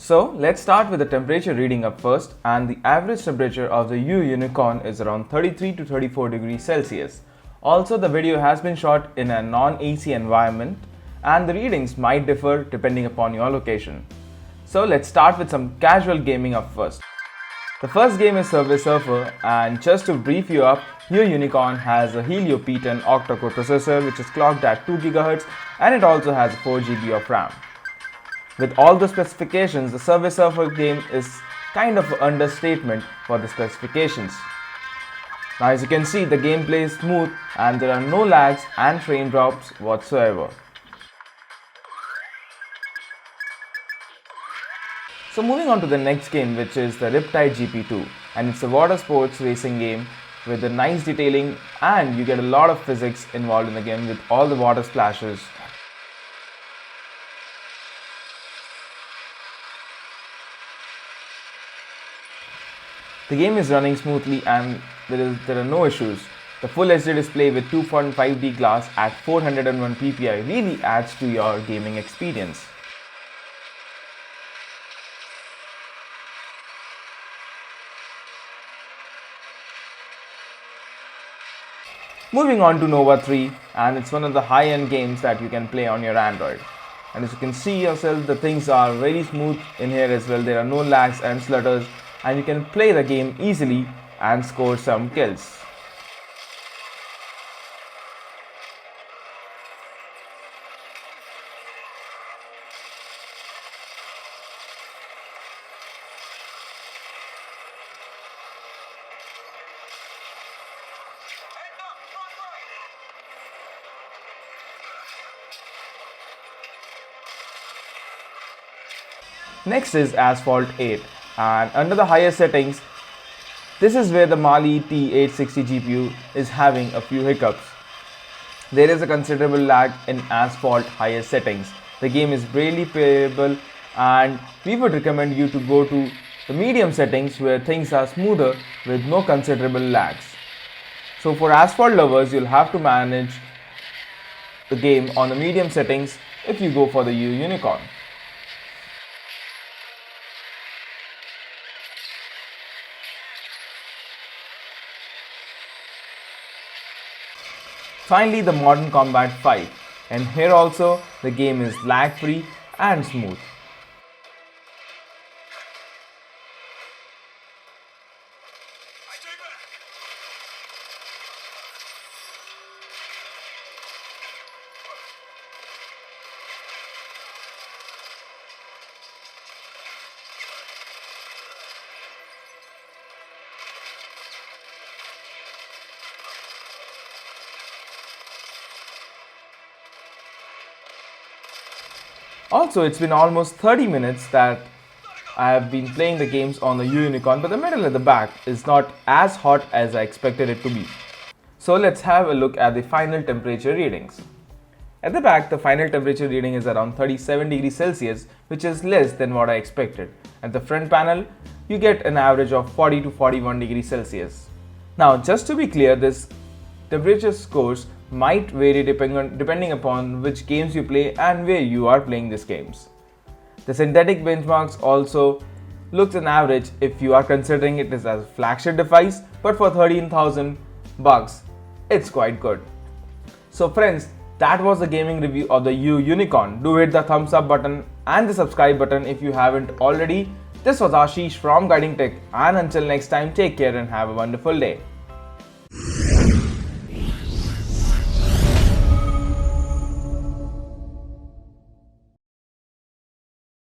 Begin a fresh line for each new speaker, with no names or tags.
So let's start with the temperature reading up first, and the average temperature of the Yunicorn is around 33 to 34 degrees Celsius. Also, the video has been shot in a non-AC environment and the readings might differ depending upon your location. So let's start with some casual gaming up first. The first game is Subway Surfer, and just to brief you up, your Yunicorn has a Helio P10 Octacore Processor which is clocked at 2 GHz and it also has 4 GB of RAM. With all the specifications, the Subway Surfer game is kind of an understatement for the specifications. Now as you can see, the gameplay is smooth and there are no lags and frame drops whatsoever. So moving on to the next game, which is the Riptide GP2, and it's a water sports racing game with a nice detailing, and you get a lot of physics involved in the game with all the water splashes. The game is running smoothly and there are no issues. The full HD display with 2.5D glass at 401 ppi really adds to your gaming experience. Moving on to Nova 3, and it's one of the high-end games that you can play on your Android. And as you can see yourself, the things are very smooth in here as well. There are no lags and slutters, and you can play the game easily and score some kills. Next is Asphalt 8, and under the higher settings, this is where the Mali T860 GPU is having a few hiccups. There is a considerable lag in Asphalt higher settings. The game is barely playable and we would recommend you to go to the medium settings where things are smoother with no considerable lags. So for Asphalt lovers, you'll have to manage the game on the medium settings if you go for the Yunicorn. Finally, the Modern Combat 5, and here also the game is lag free and smooth. Also, it's been almost 30 minutes that I have been playing the games on the Yunicorn, but the metal at the back is not as hot as I expected it to be. So let's have a look at the final temperature readings. At the back, the final temperature reading is around 37 degrees Celsius, which is less than what I expected. At the front panel, you get an average of 40 to 41 degrees Celsius. Now, just to be clear, this temperature scores might vary depending upon which games you play and where you are playing these games. The synthetic benchmarks also looks an average if you are considering it as a flagship device, but for 13,000 bucks, it's quite good. So friends, that was the gaming review of the Yunicorn. Do hit the thumbs up button and the subscribe button if you haven't already. This was Ashish from Guiding Tech, and until next time, take care and have a wonderful day.